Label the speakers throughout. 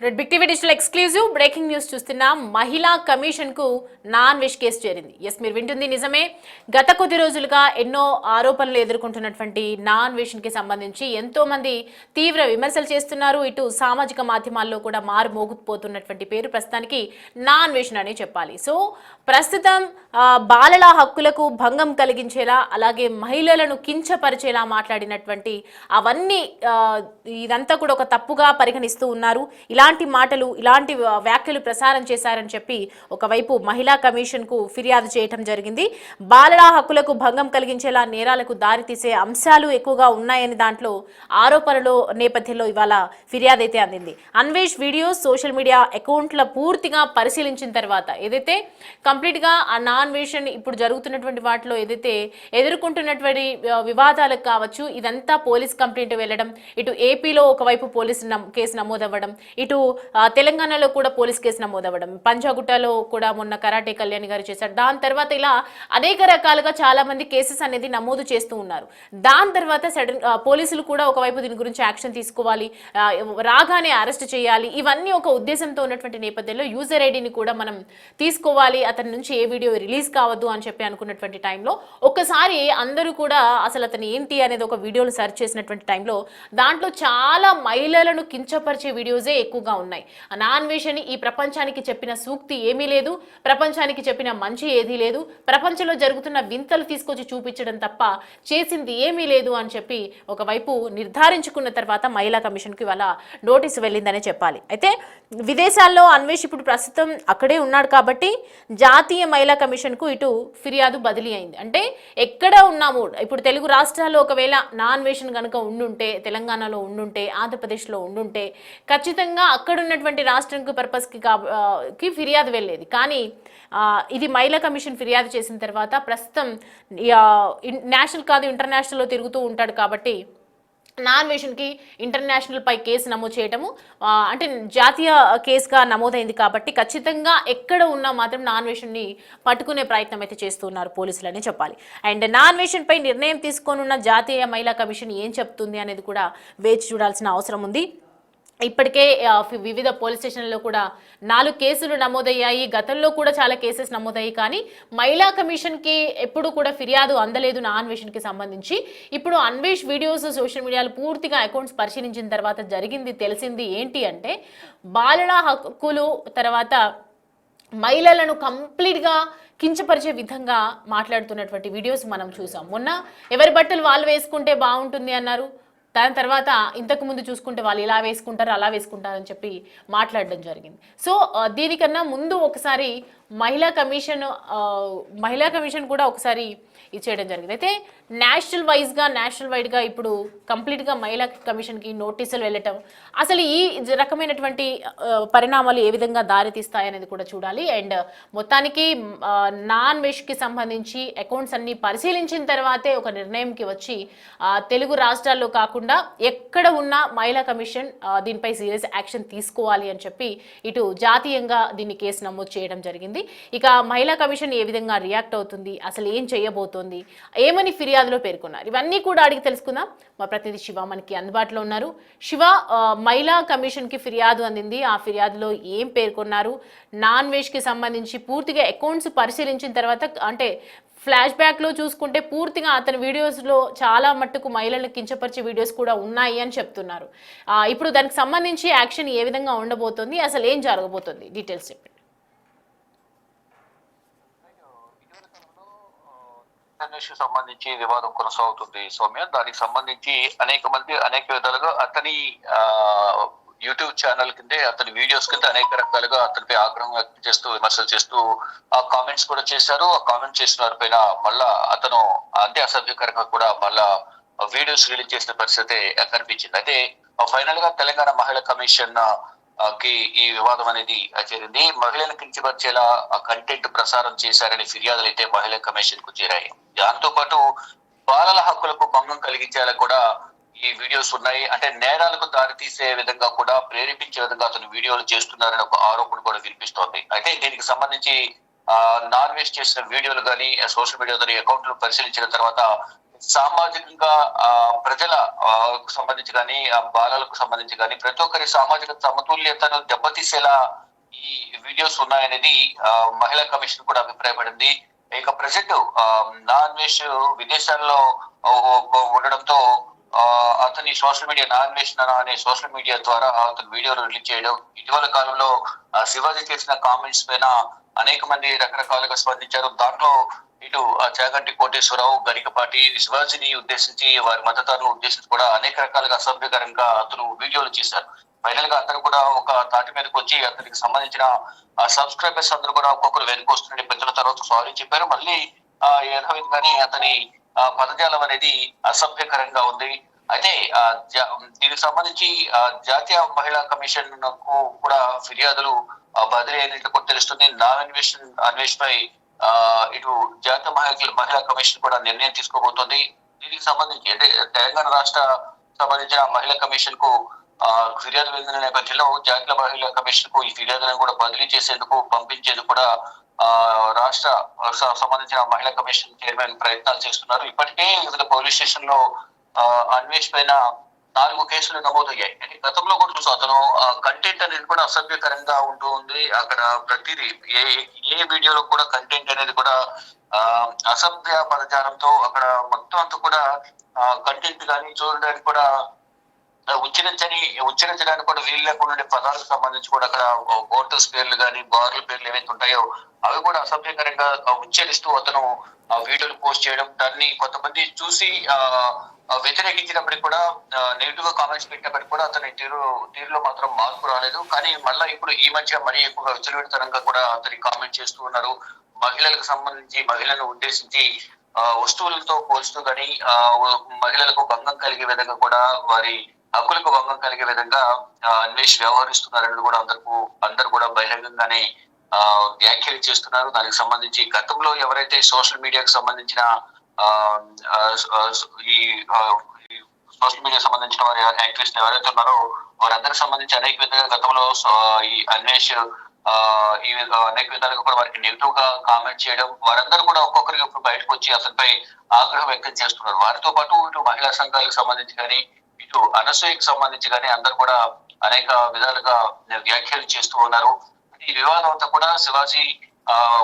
Speaker 1: Red big TV digital exclusive breaking news చూస్తున్నాం. మహిళా commission కు నాన్ వెజ్ కేసు చేరింది. ఎస్, మీరు వింటుంది నిజమే. గత కొద్ది రోజులుగా ఎన్నో ఆరోపణలు ఎదుర్కొంటున్నటువంటి నాన్ వెజ్ కి సంబంధించి ఎంతో మంది తీవ్ర విమర్శలు చేస్తున్నారు. ఇటు సామాజిక మాధ్యమాల్లో కూడా మారు మోగుపోతున్నటువంటి పేరు ప్రస్తుతానికి నాన్ వెజ్ అని చెప్పాలి. సో ప్రస్తుతం బాలల హక్కులకు భంగం కలిగించేలా, అలాగే మహిళలను కించపరిచేలా మాట్లాడినటువంటి అవన్నీ ఇదంతా కూడా ఒక తప్పుగా పరిగణిస్తూ ఉన్నారు. ఇలాంటి మాటలు, ఇలాంటి వ్యాఖ్యలు ప్రసారం చేశారని చెప్పి ఒకవైపు మహిళా కమిషన్ కు ఫిర్యాదు చేయడం జరిగింది. బాలల హక్కులకు భంగం కలిగించేలా నేరాలకు దారితీసే అంశాలు ఎక్కువగా ఉన్నాయని దాంట్లో ఆరోపణల నేపథ్యంలో ఇవాళ ఫిర్యాదు అయితే అందింది. అన్వేష్ వీడియోస్ సోషల్ మీడియా అకౌంట్ల పూర్తిగా పరిశీలించిన తర్వాత ఏదైతే కంప్లీట్ గా ఆ నాన్ వేషన్ ఇప్పుడు జరుగుతున్నటువంటి వాటిలో ఏదైతే ఎదుర్కొంటున్నటువంటి వివాదాలకు కావచ్చు, ఇదంతా పోలీస్ కంప్లైంట్ వెళ్ళడం, ఇటు ఏపీలో ఒకవైపు పోలీసు కేసు నమోదవ్వడం, ఇటు తెలంగాణలో కూడా పోలీస్ కేసు నమోదవ్వడం, పంజాగుట్టలో కూడా మొన్న కరాటే కళ్యాణి గారు చేశారు. దాని తర్వాత ఇలా అనేక రకాలుగా చాలా మంది కేసెస్ అనేది నమోదు చేస్తూ ఉన్నారు. దాని తర్వాత సడన్ పోలీసులు కూడా ఒకవైపు దీని గురించి యాక్షన్ తీసుకోవాలి, రాగానే అరెస్ట్ చేయాలి, ఇవన్నీ ఒక ఉద్దేశంతో ఉన్నటువంటి నేపథ్యంలో యూజర్ ఐడిని కూడా మనం తీసుకోవాలి, అతని నుంచి ఏ వీడియో రిలీజ్ కావద్దు అని చెప్పి అనుకున్నటువంటి టైంలో ఒక్కసారి అందరూ కూడా అసలు అతను ఏంటి అనేది ఒక వీడియోలు సెర్చ్ చేసినటువంటి టైంలో దాంట్లో చాలా మహిళలను కించపరిచే వీడియోసే ఎక్కువగా ఉన్నాయి. నాన్ వెజ్ అని ఈ ప్రపంచానికి చెప్పిన సూక్తి ఏమీ లేదు, ప్రపంచానికి చెప్పిన మంచి ఏదీ లేదు, ప్రపంచంలో జరుగుతున్న వింతలు తీసుకొచ్చి చూపించడం తప్ప చేసింది ఏమీ లేదు అని చెప్పి ఒకవైపు నిర్ధారించుకున్న తర్వాత మహిళా కమిషన్కి ఇవాళ నోటీసు వెళ్ళిందనే చెప్పాలి. అయితే విదేశాల్లో అన్వేష్ ఇప్పుడు ప్రస్తుతం అక్కడే ఉన్నాడు కాబట్టి జాతీయ మహిళా కమిషన్కు ఇటు ఫిర్యాదు బదిలీ అయింది. అంటే ఎక్కడ ఉన్నాము ఇప్పుడు తెలుగు రాష్ట్రాల్లో ఒకవేళ నాన్ వెజ్ కనుక ఉండుంటే, తెలంగాణలో ఉండుంటే, ఆంధ్రప్రదేశ్లో ఉండుంటే ఖచ్చితంగా అక్కడ ఉన్నటువంటి రాష్ట్రంకి పర్పస్కి ఫిర్యాదు వెళ్ళేది. కానీ ఇది మహిళా కమిషన్ ఫిర్యాదు చేసిన తర్వాత ప్రస్తుతం నేషనల్ కాదు ఇంటర్నేషనల్లో తిరుగుతూ ఉంటాడు కాబట్టి నాన్ వెజ్కి ఇంటర్నేషనల్ పై కేసు నమోదు చేయటము అంటే జాతీయ కేసుగా నమోదైంది కాబట్టి ఖచ్చితంగా ఎక్కడ ఉన్నా మాత్రం నాన్ వెజ్ని పట్టుకునే ప్రయత్నం అయితే చేస్తున్నారు పోలీసులని చెప్పాలి. అండ్ నాన్ వెజ్పై నిర్ణయం తీసుకోనున్న జాతీయ మహిళా కమిషన్ ఏం చెప్తుంది అనేది కూడా వేచి చూడాల్సిన అవసరం ఉంది. ఇప్పటికే వివిధ పోలీస్ స్టేషన్లలో కూడా 4 కేసులు నమోదయ్యాయి. గతంలో కూడా చాలా కేసెస్ నమోదయ్యాయి. కానీ మహిళా కమిషన్కి ఎప్పుడు కూడా ఫిర్యాదు అందలేదు నాన్ వెజ్కి సంబంధించి. ఇప్పుడు అన్వేష్ వీడియోస్ సోషల్ మీడియాలో పూర్తిగా అకౌంట్స్ పరిశీలించిన తర్వాత తెలిసింది ఏంటి అంటే బాలల హక్కులు తర్వాత మహిళలను కంప్లీట్గా కించపరిచే విధంగా మాట్లాడుతున్నటువంటి వీడియోస్ మనం చూసాం. మొన్న ఎవరి బట్టలు వాళ్ళు వేసుకుంటే బాగుంటుంది అన్నారు. దాని తర్వాత ఇంతకు ముందు చూసుకుంటే వాళ్ళు ఇలా వేసుకుంటారు, అలా వేసుకుంటారు అని చెప్పి మాట్లాడడం జరిగింది. సో దీనికన్నా ముందు ఒకసారి మహిళా కమిషన్ కూడా ఒకసారి ఇచ్చేయడం జరిగింది. అయితే నేషనల్ వైడ్గా ఇప్పుడు కంప్లీట్గా మహిళా కమిషన్కి నోటీసులు వెళ్ళటం, అసలు ఈ రకమైనటువంటి పరిణామాలు ఏ విధంగా దారితీస్తాయనేది కూడా చూడాలి. అండ్ మొత్తానికి నాన్ వెజ్కి సంబంధించి అకౌంట్స్ అన్ని పరిశీలించిన తర్వాతే ఒక నిర్ణయంకి వచ్చి తెలుగు రాష్ట్రాల్లో కాకుండా ఎక్కడ ఉన్న మహిళా కమిషన్ దీనిపై సీరియస్ యాక్షన్ తీసుకోవాలి అని చెప్పి ఇటు జాతీయంగా దీన్ని కేసు నమోదు చేయడం జరిగింది. ఇక మహిళా కమిషన్ ఏ విధంగా రియాక్ట్ అవుతుంది, అసలు ఏం చేయబోతోంది, ఏమని ఫిర్యాదులో పేర్కొన్నారు, ఇవన్నీ కూడా అడిగి తెలుసుకుందాం. మా ప్రతినిధి శివ మనకి అందుబాటులో ఉన్నారు. శివ, మహిళా కమిషన్కి ఫిర్యాదు అందింది, ఆ ఫిర్యాదులో ఏం పేర్కొన్నారు, నాన్ వెజ్కి సంబంధించి పూర్తిగా అకౌంట్స్ పరిశీలించిన తర్వాత అంటే ఫ్లాష్ బ్యాక్లో చూసుకుంటే పూర్తిగా అతని వీడియోస్లో చాలా మట్టుకు మహిళలను కించపరిచే వీడియోస్ కూడా ఉన్నాయి అని చెప్తున్నారు. ఇప్పుడు దానికి సంబంధించి యాక్షన్ ఏ విధంగా ఉండబోతోంది, అసలు ఏం జరగబోతోంది, డీటెయిల్స్ చెప్పండి.
Speaker 2: సంబంధించి వివాదం కొనసాగుతుంది సౌమ్య. దానికి సంబంధించి అనేక మంది అనేక విధాలుగా అతని యూట్యూబ్ ఛానల్ కింద అతని వీడియోస్ కింద అనేక రకాలుగా అతనిపై ఆగ్రహం వ్యక్తం చేస్తూ విమర్శలు చేస్తూ కామెంట్స్ కూడా చేశారు. ఆ కామెంట్ చేసిన వారి పైన మళ్ళా అతను అంతే అసభ్యకరంగా కూడా మళ్ళా వీడియోస్ రిలీజ్ చేసిన పరిస్థితి కనిపించింది. అయితే ఫైనల్ గా తెలంగాణ మహిళా కమిషన్ కి ఈ వివాదం అనేది చేరింది. మహిళలను కించపరిచేలా కంటెంట్ ప్రసారం చేశారని ఫిర్యాదులు అయితే మహిళా కమిషన్ కు చేరాయి. దాంతో పాటు బాలల హక్కులకు భంగం కలిగించేలా కూడా ఈ వీడియోస్ ఉన్నాయి. అంటే నేరాలకు దారితీసే విధంగా కూడా ప్రేరేపించే విధంగా అతను వీడియోలు చేస్తున్నారని ఒక ఆరోపణ కూడా వినిపిస్తోంది. అయితే దీనికి సంబంధించి నాన్ వెజ్ చేసిన వీడియోలు కానీ సోషల్ మీడియా అకౌంట్లు పరిశీలించిన తర్వాత సామాజికంగా ప్రజల కు సంబంధించి కానీ బాలలకు సంబంధించి కానీ ప్రతి ఒక్కరి సామాజిక సమతుల్యతను దెబ్బతీసేలా ఈ వీడియోస్ ఉన్నాయనేది మహిళా కమిషన్ కూడా అభిప్రాయపడింది. ఇక ప్రజెంట్ నాన్వేష్ విదేశాల్లో ఉండడంతో అతని సోషల్ మీడియా నాన్వేషణ అనే సోషల్ మీడియా ద్వారా అతను వీడియోలు రిలీజ్ చేయడం, ఇటీవల కాలంలో శివాజీ చేసిన కామెంట్స్ పైన అనేక మంది రకరకాలుగా స్పందించారు. దాంట్లో ఇటు చాగంటి కోటేశ్వరరావు, గరికపాటి శివాజీని ఉద్దేశించి వారి మద్దతుదారులను ఉద్దేశించి కూడా అనేక రకాలుగా అసభ్యకరంగా అతను వీడియోలు చేశారు. ఫైనల్ గా అందరూ కూడా ఒక తాటి మీదకి వచ్చి అతనికి సంబంధించిన సబ్స్క్రైబర్స్ అందరూ కూడా ఒక్కొక్కరు వెనుకొస్తున్న పెద్దల తర్వాత సారీ చెప్పారు. మళ్ళీ యథావిధిగానే అతని పదజాలం అనేది అసభ్యకరంగా ఉంది. అయితే దీనికి సంబంధించి జాతీయ మహిళా కమిషన్ కు కూడా ఫిర్యాదులు బదిలీ అయినట్లు కూడా తెలుస్తుంది. అన్వేష్ పై ఇటు జాతీయ మహిళా కమిషన్ కూడా నిర్ణయం తీసుకోబోతోంది. దీనికి సంబంధించి అంటే తెలంగాణ రాష్ట్ర సంబంధించిన మహిళా కమిషన్ కు ఫిర్యాదు వెళ్లిన నేపథ్యంలో జాతీయ మహిళా కమిషన్ కు ఈ ఫిర్యాదులను కూడా బదిలీ చేసేందుకు పంపించేందుకు కూడా రాష్ట్ర సంబంధించిన మహిళా కమిషన్ చైర్మన్ ప్రయత్నాలు చేస్తున్నారు. ఇప్పటికే వివిధ పోలీస్ స్టేషన్ లో అన్వేష్ పైన 4 కేసులు నమోదయ్యాయి. అంటే గతంలో కూడా చూసాం అతను కంటెంట్ అనేది కూడా అసభ్యకరంగా ఉంటూ ఉంది. అక్కడ ప్రతిదీ ఏ వీడియోలో కూడా కంటెంట్ అనేది కూడా అసభ్య పదజాలంతో అక్కడ మొత్తం అంతా కూడా కంటెంట్ కానీ చూడడానికి కూడా ఉచ్చరించడానికి కూడా వీలు లేకుండా ఉండే పదాలకు సంబంధించి కూడా అక్కడ హోటల్స్ పేర్లు కానీ బార్ల పేర్లు ఏవైతే ఉంటాయో అవి కూడా అసభ్యకరంగా ఉచ్చరిస్తూ అతను వీడియోలు పోస్ట్ చేయడం, దాన్ని కొంతమంది చూసి వ్యతిరేకించినప్పటికీ కూడా నెగిటివ్ గా కామెంట్స్ పెట్టినప్పటికీ కూడా అతని తీరులో మాత్రం మార్పు రాలేదు. కానీ మళ్ళీ ఇప్పుడు ఈ మధ్య మరీ ఎక్కువగా విచ్చలవిడితనంగా కూడా అతని కామెంట్ చేస్తూ ఉన్నారు. మహిళలకు సంబంధించి మహిళలను ఉద్దేశించి వస్తువులతో పోల్చుతూ కానీ మహిళలకు భంగం కలిగే విధంగా కూడా వారి హక్కులకు భంగం కలిగే విధంగా అన్వేష్ వ్యవహరిస్తున్నారని కూడా అందరూ కూడా బహిరంగంగానే వ్యాఖ్యలు చేస్తున్నారు. దానికి సంబంధించి గతంలో ఎవరైతే సోషల్ మీడియాకు సంబంధించిన ఈ సోషల్ మీడియా సంబంధించిన వారి యాక్టివిస్ట్ ఎవరైతే ఉన్నారో వారందరికి సంబంధించి అనేక విధంగా గతంలో ఈ అన్వేష్ ఈ అనేక విధాలుగా కూడా వారికి నెగిటివ్ గా కామెంట్ చేయడం, వారందరూ కూడా ఒక్కొక్కరికి ఇప్పుడు బయటకు వచ్చి అతనిపై ఆగ్రహం వ్యక్తం చేస్తున్నారు. వారితో పాటు ఇటు మహిళా సంఘాలకు సంబంధించి కానీ ఇటు అనసూయకు సంబంధించి కానీ అందరూ కూడా అనేక విధాలుగా వ్యాఖ్యలు చేస్తూ ఉన్నారు. ఈ వివాదం అంతా కూడా శివాజీ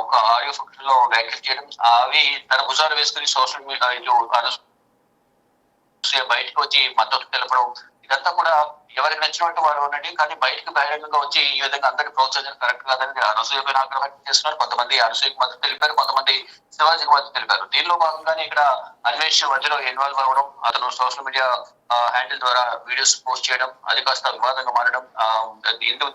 Speaker 2: ఒక ఆడియో ఫంక్షన్ లో వ్యాఖ్యలు చేయడం, అవి తన భుజాలు వేసుకుని సోషల్ మీడియా ఇటు అనసూయ బయటకు వచ్చి మద్దతు తెలపడం, ఇదంతా కూడా ఎవరికి నచ్చినట్టు వారు ఉండండి, కానీ బయటకు బహిరంగంగా వచ్చి ఈ విధంగా అందరికీ ప్రోత్సహించడం కరెక్ట్ కాదని అనసూయ పైన ఆగ్రహం వ్యక్తం చేస్తున్నారు. కొంతమంది అనసూయకు మద్దతు తెలిపారు, కొంతమంది శివాజీకి మద్దతు తెలిపారు. దీనిలో భాగంగానే ఇక్కడ అన్వేష్ మధ్యలో ఇన్వాల్వ్ అవ్వడం, అతను సోషల్ మీడియా హ్యాండిల్ ద్వారా వీడియోస్ పోస్ట్ చేయడం, అది కాస్త వివాదంగా మారడం, హిందూ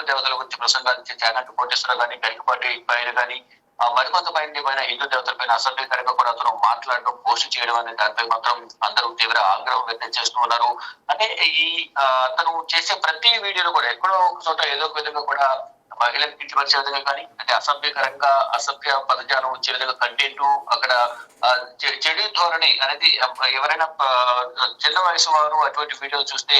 Speaker 2: దేవతల గురించి ప్రసంగాలు చాగంటి కోటేశ్వరరావు కానీ గరికపాటి పైన కానీ మరికొంతమంది పైన హిందూ దేవతల పైన అసభ్యకరంగా కూడా అతను మాట్లాడడం, పోస్ట్ చేయడం అనే దానిపై మాత్రం అందరూ తీవ్ర ఆగ్రహం వ్యక్తం చేస్తూ ఉన్నారు. అంటే ఈ అతను చేసే ప్రతి వీడియోలో కూడా ఎక్కడో ఒక చోట ఏదో ఒక విధంగా కూడా మహిళలకు కించపరిచే విధంగా కానీ అంటే అసభ్యకరంగా అసభ్య పదజాలం వచ్చే విధంగా కంటెంట్, అక్కడ చెడు ధోరణి అనేది ఎవరైనా చిన్న వయసు వారు అటువంటి వీడియోలు చూస్తే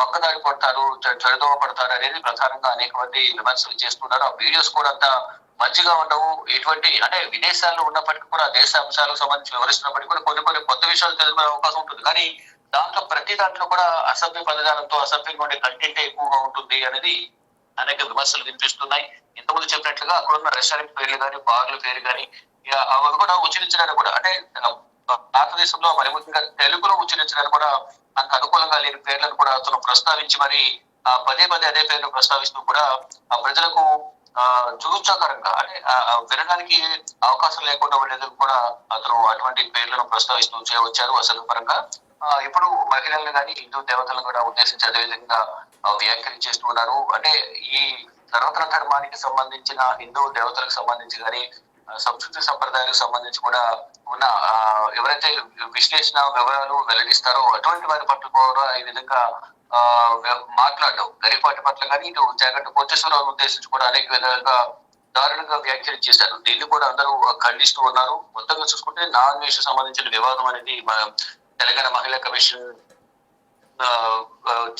Speaker 2: పక్కదారి పడతారు, చెడుదోవ పడతారు అనేది ప్రధానంగా అనేక మంది విమర్శలు చేస్తున్నారు. ఆ వీడియోస్ కూడా అంత మంచిగా ఉండవు. ఎటువంటి అంటే విదేశాల్లో ఉన్నప్పటికీ కూడా దేశ అంశాలకు సంబంధించి వివరిస్తున్నప్పటికీ కూడా కొన్ని కొత్త విషయాలు తెలుసుకునే అవకాశం ఉంటుంది. కానీ ప్రతి దాంట్లో కూడా అసభ్య పదజాలంతో అసభ్యంగా ఉండే కంటెంట్ ఎక్కువగా ఉంటుంది అనేది అనేక విమర్శలు వినిపిస్తున్నాయి. ఇంతకుముందు చెప్పినట్లుగా అక్కడ ఉన్న రెస్టారెంట్ పేర్లు కానీ బార్ల పేరు కానీ అవి కూడా ఉచ్చరించడానికి కూడా అంటే భారతదేశంలో మరి ముఖ్యంగా తెలుగులో ఉచ్చరించడానికి కూడా అంత అనుకూలంగా లేని పేర్లను కూడా అతను ప్రస్తావించి మరి పదే అదే పేర్లు ప్రస్తావిస్తూ కూడా ఆ ప్రజలకు జుగుప్సాకరంగా అంటే వినడానికి అవకాశం లేకుండా ఉండేందుకు కూడా అతను అటువంటి పేర్లను ప్రస్తావిస్తూ వచ్చారు అసభ్యపరంగా. ఇప్పుడు మహిళలను కానీ హిందూ దేవతలను కూడా ఉద్దేశించి అదే విధంగా వ్యాఖ్యలు చేస్తూ ఉన్నారు. అంటే ఈ సనాతన ధర్మానికి సంబంధించిన హిందూ దేవతలకు సంబంధించి కానీ సంస్కృతి సంప్రదాయాలకు సంబంధించి కూడా ఉన్న ఎవరైతే విశ్లేషణ వివరాలు వెల్లడిస్తారో అటువంటి వారి పట్ల కూడా ఈ విధంగా మాట్లాడడం, గరికపాటి పట్ల కానీ ఇటు చాగంటి కోటేశ్వరరావు ఉద్దేశించి కూడా అనేక విధాలుగా దారుణంగా వ్యాఖ్యలు చేశారు. దీన్ని కూడా అందరూ ఖండిస్తూ ఉన్నారు. మొత్తంగా చూసుకుంటే నాన్వేష్ సంబంధించిన వివాదం అనేది తెలంగాణ మహిళా కమిషన్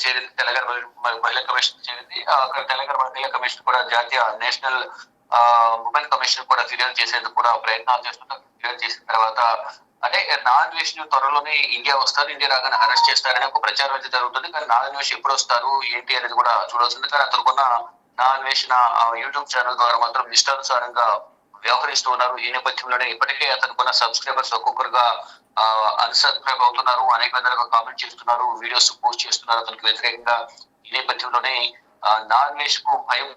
Speaker 2: చేరింది. తెలంగాణ మహిళా కమిషన్ చేరింది. అక్కడ తెలంగాణ మహిళా కమిషన్ కూడా జాతీయ నేషనల్ ఉమెన్ కమిషన్ కూడా ఫిర్యాదు చేసేందుకు కూడా ప్రయత్నాలు చేస్తున్నారు. ఫిర్యాదు చేసిన తర్వాత అంటే నాన్-వెజ్ త్వరలోనే ఇండియా వస్తారు, ఇండియా రాగానే అరెస్ట్ చేస్తారని ఒక ప్రచారం అయితే జరుగుతుంది. కానీ నాన్-వెజ్ ఎప్పుడు వస్తారు ఏంటి అనేది కూడా చూడాల్సింది. కానీ అతనుకున్న నాన్-వెజ్ యూట్యూబ్ ఛానల్ ద్వారా మాత్రం ఇష్టానుసారంగా వ్యవహరిస్తూ ఉన్నారు. ఈ నేపథ్యంలోనే ఇప్పటికే అతనుకున్న సబ్స్క్రైబర్స్ ఒక్కొక్కరుగా అన్సబ్స్క్రైబ్ అవుతున్నారు, అనేక విధాలుగా కామెంట్ చేస్తున్నారు, వీడియోస్ పోస్ట్ చేస్తున్నారు అతనికి వ్యతిరేకంగా. ఈ నేపథ్యంలోనే నాన్-వెజ్ కు భయం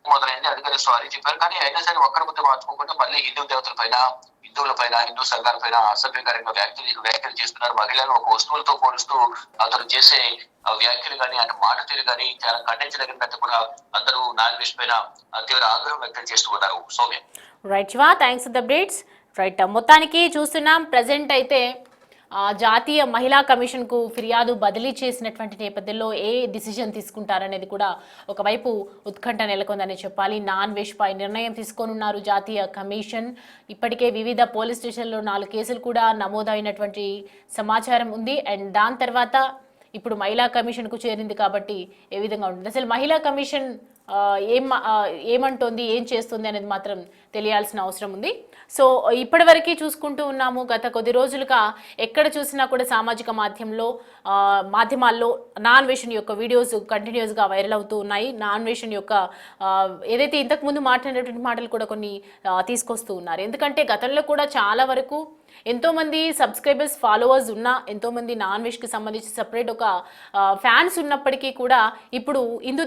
Speaker 2: మొదలైంది. అందుకని సారీ చెప్పారు. కానీ అయినా సరే ఒక్కరి ముద్ద మార్చుకోకుండా మళ్ళీ హిందూ దేవతల పైన, హిందువుల పైన, హిందూ సంఘాల పైన అసభ్యకరంగా వ్యాఖ్యలు చేస్తున్నారు. మహిళలను ఒక వస్తువులతో పోలుస్తూ అతను చేసే వ్యాఖ్యలు కానీ, అంటే మాట తీరు కానీ చాలా ఖండించదగినట్టు కూడా అందరూ నాన్-వెజ్ పైన తీవ్ర ఆగ్రహం వ్యక్తం చేస్తూ ఉన్నారు. Soumya.
Speaker 1: Right Shiva, thanks for the updates. Right, మొత్తానికి చూస్తున్నాం ప్రజెంట్ అయితే జాతీయ మహిళా కమిషన్కు ఫిర్యాదు బదిలీ చేసినటువంటి నేపథ్యంలో ఏ డిసిజన్ తీసుకుంటారనేది కూడా ఒకవైపు ఉత్కంఠ నెలకొందని చెప్పాలి. నాన్-వెజ్ పై నిర్ణయం తీసుకోనున్నారు జాతీయ కమిషన్. ఇప్పటికే వివిధ పోలీస్ స్టేషన్లో 4 కేసులు కూడా నమోదైనటువంటి సమాచారం ఉంది. అండ్ దాని తర్వాత ఇప్పుడు మహిళా కమిషన్కు చేరింది కాబట్టి ఏ విధంగా ఉంటుంది, అసలు మహిళా కమిషన్ ఏమంటోంది, ఏం చేస్తుంది అనేది మాత్రం తెలియాల్సిన అవసరం ఉంది. సో ఇప్పటివరకు చూసుకుంటూ ఉన్నాము, గత కొద్ది రోజులుగా ఎక్కడ చూసినా కూడా సామాజిక మాధ్యమాల్లో నాన్-వెజ్ యొక్క వీడియోస్ కంటిన్యూస్గా వైరల్ అవుతూ ఉన్నాయి. నాన్-వెజ్ యొక్క ఏదైతే ఇంతకుముందు మాట్లాడినటువంటి మాటలు కూడా కొన్ని తీసుకొస్తూ ఉన్నారు. ఎందుకంటే గతంలో కూడా చాలా వరకు ఎంతోమంది సబ్స్క్రైబర్స్, ఫాలోవర్స్ ఉన్నా, ఎంతోమంది నాన్-వెజ్కి సంబంధించి సపరేట్ ఒక ఫ్యాన్స్ ఉన్నప్పటికీ కూడా ఇప్పుడు హిందూ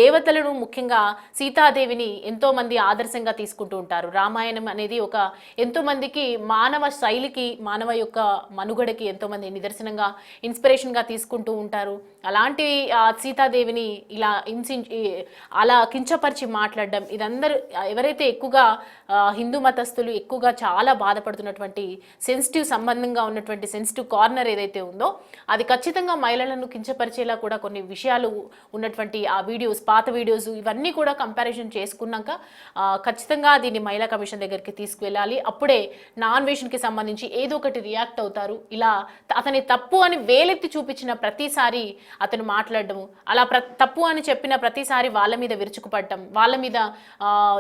Speaker 1: దేవతలను ముఖ్యంగా సీతాదేవిని ఎంతోమంది ఆదర్శంగా తీసుకుంటూ ఉంటారు. రామాయణం అనేది ఒక ఎంతోమందికి మానవ శైలికి, మానవ యొక్క మనుగడకి ఎంతోమంది నిదర్శనంగా, ఇన్స్పిరేషన్గా తీసుకుంటూ ఉంటారు. అలాంటి సీతాదేవిని ఇలా అలా కించపరిచి మాట్లాడడం, ఇదందరూ ఎవరైతే ఎక్కువగా హిందూ మతస్థులు ఎక్కువగా చాలా బాధపడుతున్నటువంటి సెన్సిటివ్ సంబంధంగా ఉన్నటువంటి సెన్సిటివ్ కార్నర్ ఏదైతే ఉందో అది ఖచ్చితంగా మహిళలను కించపరిచేలా కూడా కొన్ని విషయాలు ఉన్నటువంటి ఆ వీడియోస్, పాత వీడియోస్ ఇవన్నీ కూడా కంపారిజన్ చేసుకున్నాక ఖచ్చితంగా దీన్ని మహిళా కమిషన్ దగ్గరికి తీసుకువెళ్ళాలి. అప్పుడే నాన్-వెజ్కి సంబంధించి ఏదో ఒకటి రియాక్ట్ అవుతారు. ఇలా అతని తప్పు అని వేలెత్తి చూపించిన ప్రతిసారి అతను మాట్లాడటము, అలా తప్పు అని చెప్పిన ప్రతిసారి వాళ్ళ మీద విరుచుకుపడటం, వాళ్ళ మీద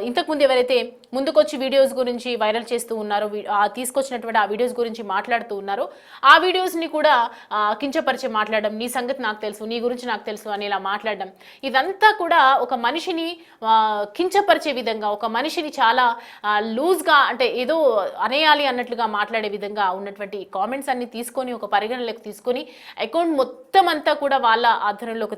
Speaker 1: ఇంతకుముందు ఎవరైతే ముందుకొచ్చి వీడియోస్ గురించి వైరల్ చేస్తూ ఉన్నారో, తీసుకొచ్చినటువంటి ఆ వీడియోస్ గురించి మాట్లాడుతూ ఉన్నారో ఆ వీడియోస్ని కూడా కించపరిచి మాట్లాడడం, నీ సంగతి నాకు తెలుసు, నీ గురించి నాకు తెలుసు అని ఇలా మాట్లాడడం, ఇదంతా కూడా ఒక మనిషిని కించపరిచే విధంగా, ఒక మనిషిని చాలా లూజ్గా, అంటే ఏదో అనేయాలి అన్నట్లుగా మాట్లాడే విధంగా ఉన్నటువంటి కామెంట్స్ అన్ని తీసుకొని ఒక పరిగణలోకి తీసుకొని అకౌంట్ మొత్తం అంతా కూడా వాళ్ళ ఆధ్వర్యంలోకి